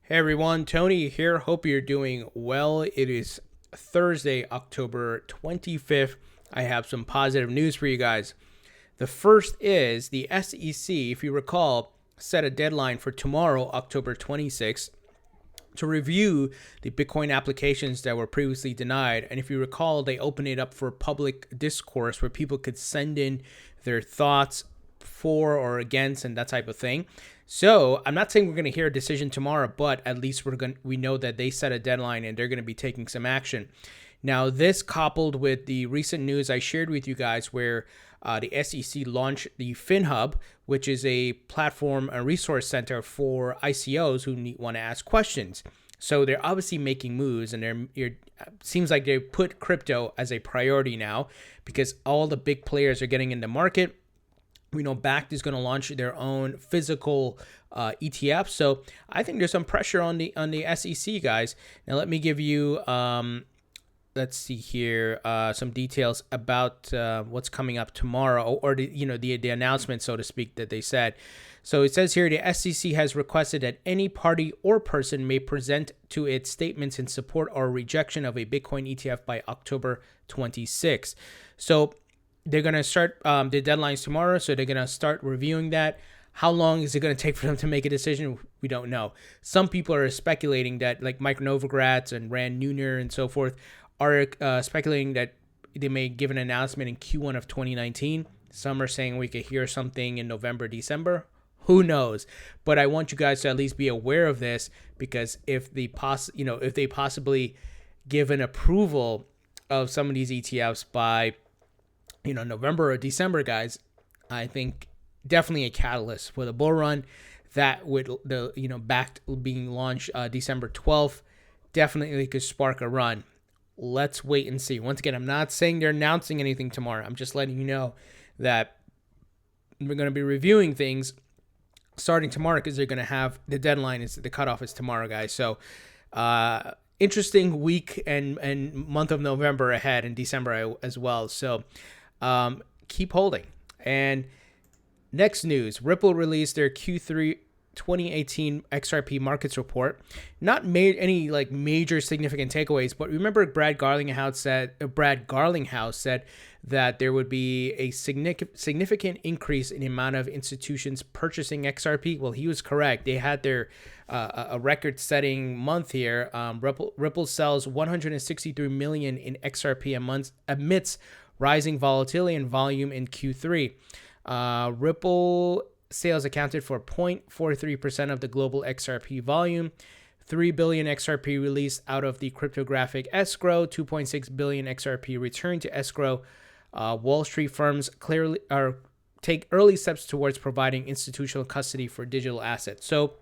Hey everyone, Tony here. Hope you're doing well. It is Thursday, October 25th. I have some positive news for you guys. The first is the SEC, if you recall, set a deadline for tomorrow, October 26th, to review the Bitcoin applications that were previously denied. And if you recall, they opened it up for public discourse where people could send in their thoughts for or against and that type of thing. So I'm not saying we're going to hear a decision tomorrow, but at least we know that they set a deadline and they're going to be taking some action. Now, this coupled with the recent news I shared with you guys where the SEC launched the FinHub, which is a platform, a resource center for ICOs who want to ask questions. So they're obviously making moves, and it seems like they put crypto as a priority now because all the big players are getting in the market. We know Bakkt is going to launch their own physical ETF, so I think there's some pressure on the SEC guys. Now let me give you, let's see here, some details about what's coming up tomorrow, or the announcement, so to speak, that they said. So it says here the SEC has requested that any party or person may present to it statements in support or rejection of a Bitcoin ETF by October 26th. So they're going to start the deadlines tomorrow, so they're going to start reviewing that. How long is it going to take for them to make a decision? We don't know. Some people are speculating that, like Mike Novogratz and Rand Neuner and so forth, are speculating that they may give an announcement in Q1 of 2019. Some are saying we could hear something in November, December. Who knows? But I want you guys to at least be aware of this, because if they possibly give an approval of some of these ETFs by November or December, guys, I think definitely a catalyst for the bull run. That with the Bakkt being launched December 12th, definitely could spark a run. Let's wait and see. Once again, I'm not saying they're announcing anything tomorrow. I'm just letting you know that we're going to be reviewing things starting tomorrow, because they're going to have the deadline is the cutoff is tomorrow, guys. So interesting week and month of November ahead, and December as well. So keep holding. And next news, Ripple released their Q3 2018 XRP Markets Report. Not made any major significant takeaways, but remember Brad Garlinghouse said that there would be a significant increase in the amount of institutions purchasing XRP. Well, he was correct. They had their a record-setting month here. Ripple sells 163 million in XRP a month amidst rising volatility and volume in Q3. Ripple sales accounted for 0.43% of the global XRP volume. 3 billion XRP released out of the cryptographic escrow. 2.6 billion XRP returned to escrow. Wall Street firms clearly take early steps towards providing institutional custody for digital assets. So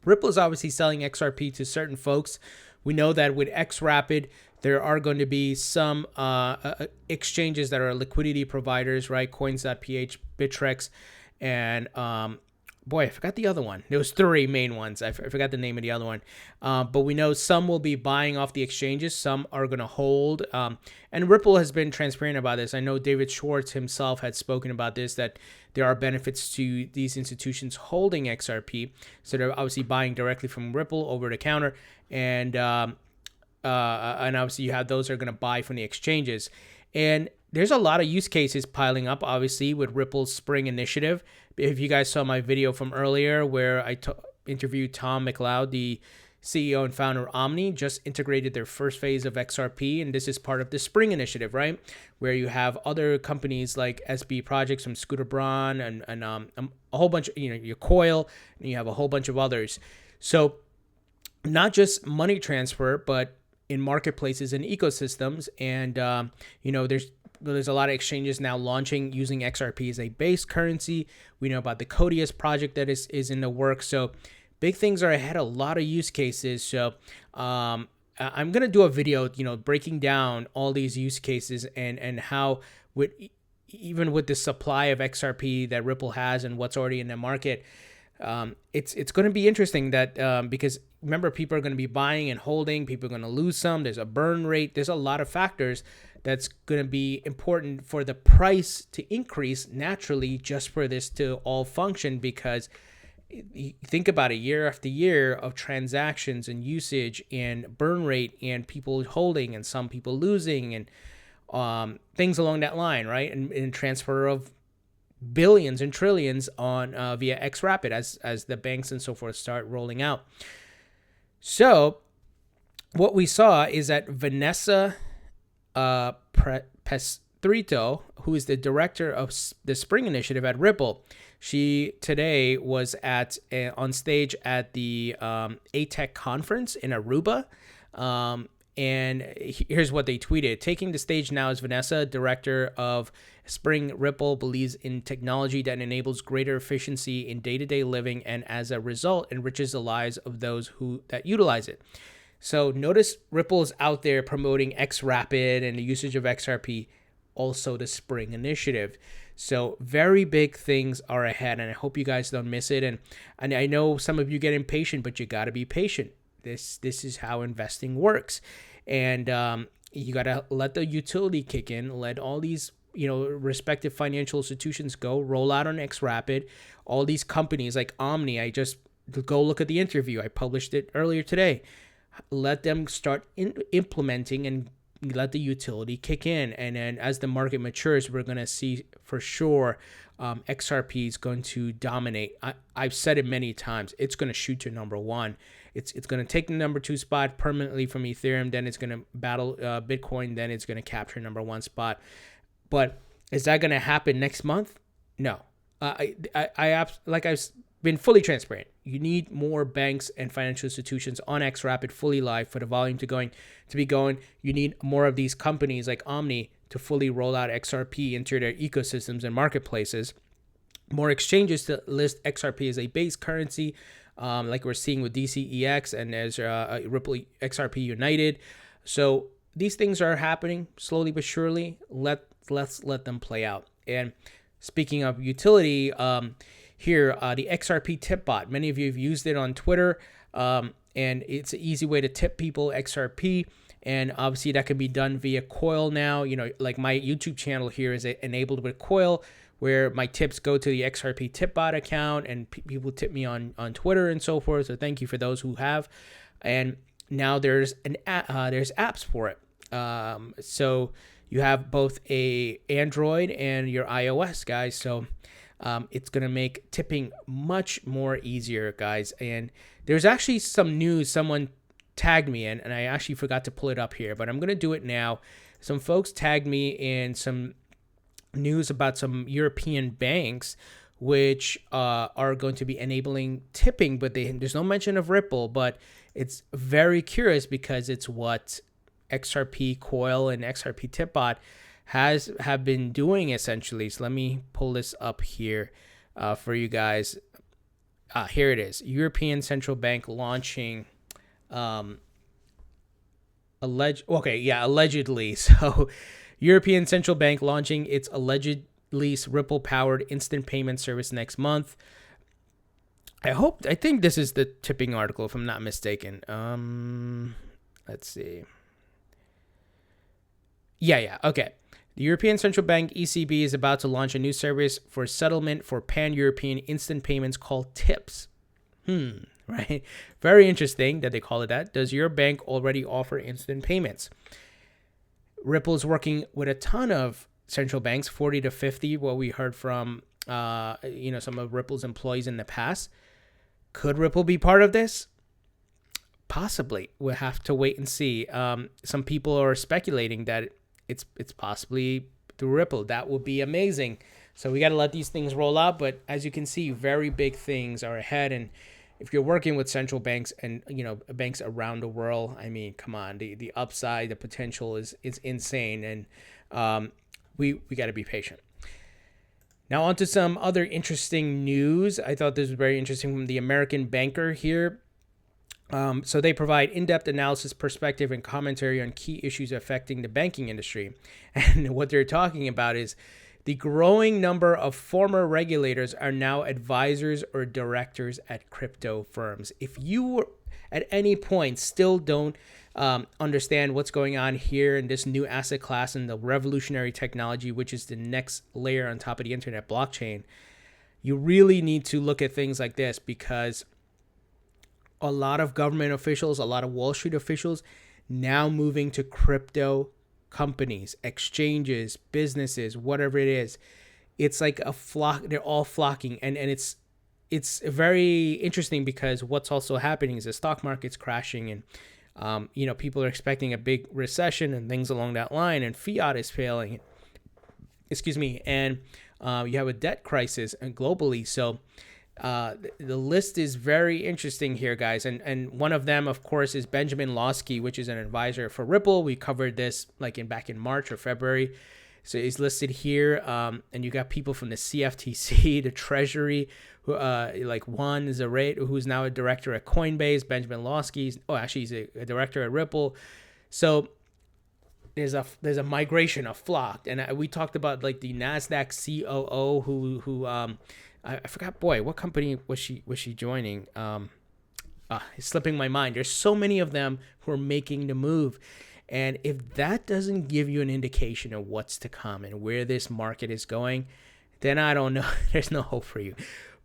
Ripple is obviously selling XRP to certain folks. We know that with XRapid, there are going to be some exchanges that are liquidity providers, right? Coins.ph, Bittrex, and I forgot the other one. There was three main ones. I forgot the name of the other one. But we know some will be buying off the exchanges. Some are going to hold. And Ripple has been transparent about this. I know David Schwartz himself had spoken about this, that there are benefits to these institutions holding XRP. So they're obviously buying directly from Ripple over the counter. And obviously you have those that are going to buy from the exchanges. And there's a lot of use cases piling up, obviously, with Ripple's Spring initiative. If you guys saw my video from earlier where I interviewed Tom McLeod, the CEO and founder of Omni, just integrated their first phase of XRP, and this is part of the Spring initiative, right? Where you have other companies like SB Projects from Scooter Braun and a whole bunch of, your Coil, and you have a whole bunch of others. So not just money transfer, but in marketplaces and ecosystems. And, there's a lot of exchanges now launching using XRP as a base currency. We know about the Codius project that is in the works. So big things are ahead, a lot of use cases. So I'm going to do a video, breaking down all these use cases and how even with the supply of XRP that Ripple has and what's already in the market, it's going to be interesting that because remember, people are going to be buying and holding. People are going to lose some. There's a burn rate. There's a lot of factors that's going to be important for the price to increase naturally just for this to all function, because You think about it, year after year of transactions and usage and burn rate and people holding and some people losing and things along that line, right? And transfer of billions and trillions on via XRapid as the banks and so forth start rolling out. So what we saw is that Vanessa Pestritto, who is the director of the Spring Initiative at Ripple, she today was on stage at the ATEC conference in Aruba. And here's what they tweeted. Taking the stage now is Vanessa, director of Spring. Ripple believes in technology that enables greater efficiency in day-to-day living and as a result enriches the lives of those that utilize it. So notice Ripple is out there promoting XRapid and the usage of XRP, also the Spring Initiative. So very big things are ahead, and I hope you guys don't miss it. And I know some of you get impatient, but you got to be patient. This is how investing works. And you got to let the utility kick in, let all these respective financial institutions roll out on XRapid. All these companies like Omni, I just go look at the interview. I published it earlier today. Let them start implementing and let the utility kick in. And then as the market matures, we're going to see for sure XRP is going to dominate. I've said it many times. It's going to shoot to number one. It's going to take the number 2 spot permanently from Ethereum. Then it's going to battle Bitcoin. Then it's going to capture number 1 spot. But is that going to happen next month? No. I've been fully transparent. You need more banks and financial institutions on XRapid fully live for the volume to be going. You need more of these companies like Omni to fully roll out XRP into their ecosystems and marketplaces. More exchanges to list XRP as a base currency, like we're seeing with DCEX and as Ripple XRP United. So these things are happening slowly but surely. Let's let them play out. And speaking of utility, here, the XRP Tip Bot. Many of you have used it on Twitter, and it's an easy way to tip people XRP. And obviously, that can be done via Coil now. Like my YouTube channel here is enabled with Coil, where my tips go to the XRP Tip Bot account, and people tip me on Twitter and so forth. So thank you for those who have. And now there's apps for it. So you have both a Android and your iOS, guys. So it's going to make tipping much more easier, guys. And there's actually some news someone tagged me in, and I actually forgot to pull it up here, but I'm going to do it now. Some folks tagged me in some news about some European banks which are going to be enabling tipping, but there's no mention of Ripple, but it's very curious because it's what XRP Coil and XRP Tip Bot have been doing essentially. So let me pull this up here for you guys. Here it is. European Central Bank launching allegedly. So European Central Bank launching its allegedly Ripple-powered instant payment service next month. I think this is the tipping article, if I'm not mistaken. Let's see. Yeah. Okay. The European Central Bank, ECB, is about to launch a new service for settlement for pan-European instant payments called TIPS. Right? Very interesting that they call it that. Does your bank already offer instant payments? Ripple is working with a ton of central banks, 40 to 50, what we heard from some of Ripple's employees in the past. Could Ripple be part of this? Possibly. We'll have to wait and see. Some people are speculating that it's possibly through Ripple. That would be amazing. So we got to let these things roll out. But as you can see, very big things are ahead. And if you're working with central banks and banks around the world, I mean, come on, the upside, the potential is insane. And we got to be patient. Now on to some other interesting news. I thought this was very interesting from the American Banker here. So they provide in-depth analysis, perspective, and commentary on key issues affecting the banking industry. And what they're talking about is the growing number of former regulators are now advisors or directors at crypto firms. If you at any point still don't understand what's going on here in this new asset class and the revolutionary technology, which is the next layer on top of the internet, blockchain, you really need to look at things like this, because a lot of government officials, a lot of Wall Street officials now moving to crypto companies, exchanges, businesses, whatever it is. It's like a flock. They're all flocking, and it's very interesting, because what's also happening is the stock market's crashing, and people are expecting a big recession and things along that line, and fiat is failing. Excuse me, and you have a debt crisis and globally. So the list is very interesting here, guys. And one of them, of course, is Benjamin Losky, which is an advisor for Ripple. We covered this back in March or February. So he's listed here. And you got people from the CFTC, the Treasury, who, like Juan Zarate, who's now a director at Coinbase. Benjamin Losky, he's a director at Ripple. So there's a migration, a flock. And we talked about like the NASDAQ COO who I forgot, what company was she joining? It's slipping my mind. There's so many of them who are making the move. And if that doesn't give you an indication of what's to come and where this market is going, then I don't know. There's no hope for you.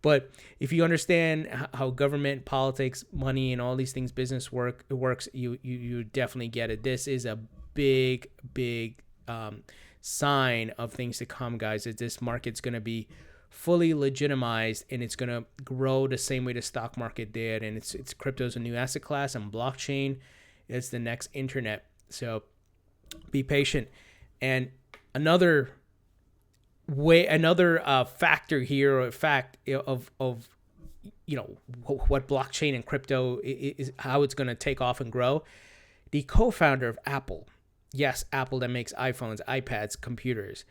But if you understand how government, politics, money, and all these things, business works, you definitely get it. This is a big sign of things to come, guys. That this market's going to be fully legitimized, and it's going to grow the same way the stock market did. And it's crypto's a new asset class, and blockchain is the next internet. So be patient. And another factor here, or fact of what blockchain and crypto is, how it's going to take off and grow. The co-founder of Apple, yes, Apple that makes iPhones, iPads, computers,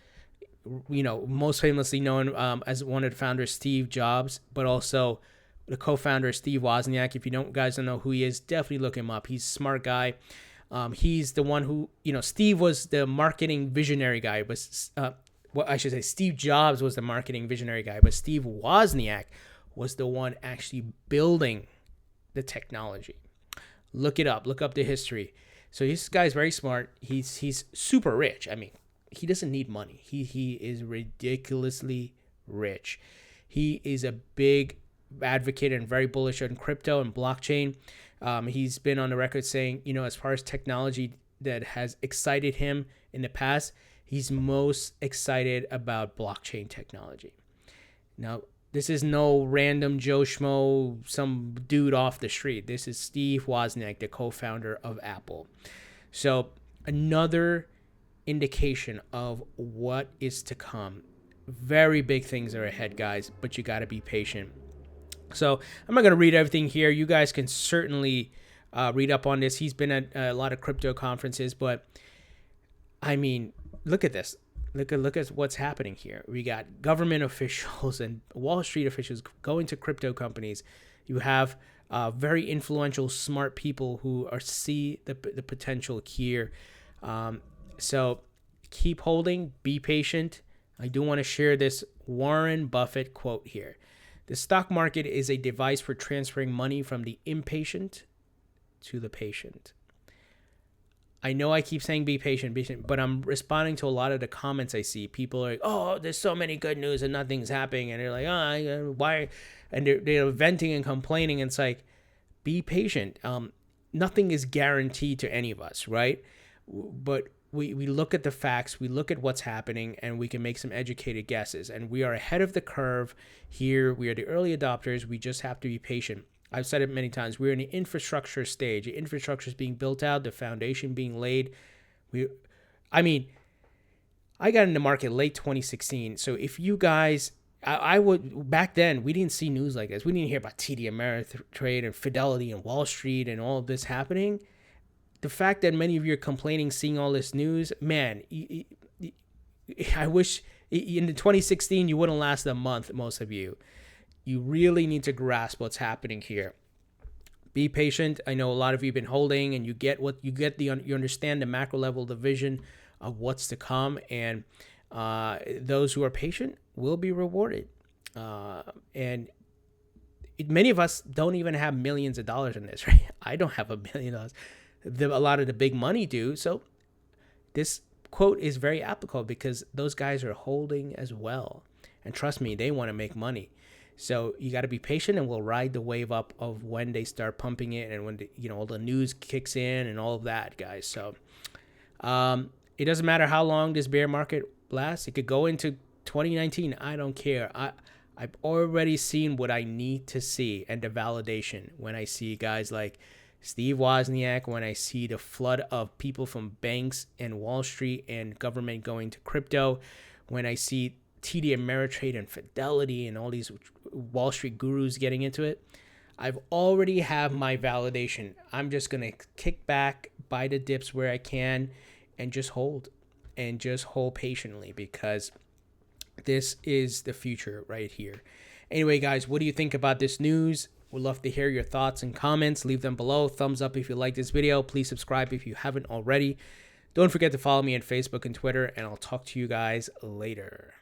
most famously known as one of the founders, Steve Jobs, but also the co-founder, Steve Wozniak. If you guys don't know who he is, definitely look him up. He's a smart guy. He's the one who, Steve was the marketing visionary guy, but Steve Jobs was the marketing visionary guy, but Steve Wozniak was the one actually building the technology. Look it up. Look up the history. So this guy's very smart. He's super rich. I mean, he doesn't need money. He is ridiculously rich. He is a big advocate and very bullish on crypto and blockchain. He's been on the record saying, as far as technology that has excited him in the past, he's most excited about blockchain technology. Now, this is no random Joe Schmo, some dude off the street. This is Steve Wozniak, the co-founder of Apple. So another indication of what is to come. Very big things are ahead, guys, but you got to be patient. So I'm not going to read everything here. You guys can certainly read up on this. He's been at a lot of crypto conferences, but I mean, look at this. Look at what's happening here. We got government officials and Wall Street officials going to crypto companies. You have very influential, smart people who see the potential here. So keep holding, be patient. I do want to share this Warren Buffett quote here. The stock market is a device for transferring money from the impatient to the patient. I know I keep saying be patient, but I'm responding to a lot of the comments I see. People are like, oh, there's so many good news and nothing's happening. And they're like, why? And they're venting and complaining. And it's like, be patient. Nothing is guaranteed to any of us, right? But we look at the facts, we look at what's happening, and we can make some educated guesses. And we are ahead of the curve here. We are the early adopters. We just have to be patient. I've said it many times. We're in the infrastructure stage. The infrastructure is being built out, the foundation being laid. I got in the market late 2016. So if you guys, I would, back then, we didn't see news like this. We didn't hear about TD Ameritrade and Fidelity and Wall Street and all of this happening. The fact that many of you are complaining, seeing all this news, man, I wish in 2016 you wouldn't last a month, most of you. You really need to grasp what's happening here. Be patient. I know a lot of you have been holding, and you understand the macro level, the vision of what's to come, and those who are patient will be rewarded. And many of us don't even have millions of dollars in this, right? I don't have $1 million. A lot of the big money do. So this quote is very applicable because those guys are holding as well. And trust me, they want to make money. So you got to be patient, and we'll ride the wave up of when they start pumping it and when all the news kicks in and all of that, guys. So it doesn't matter how long this bear market lasts. It could go into 2019. I don't care. I've already seen what I need to see, and the validation when I see guys like Steve Wozniak, when I see the flood of people from banks and Wall Street and government going to crypto, when I see TD Ameritrade and Fidelity and all these Wall Street gurus getting into it, I've already have my validation. I'm just going to kick back, buy the dips where I can, and just hold patiently, because this is the future right here. Anyway, guys, what do you think about this news? Would love to hear your thoughts and comments. Leave them below. Thumbs up if you like this video. Please subscribe if you haven't already. Don't forget to follow me on Facebook and Twitter, and I'll talk to you guys later.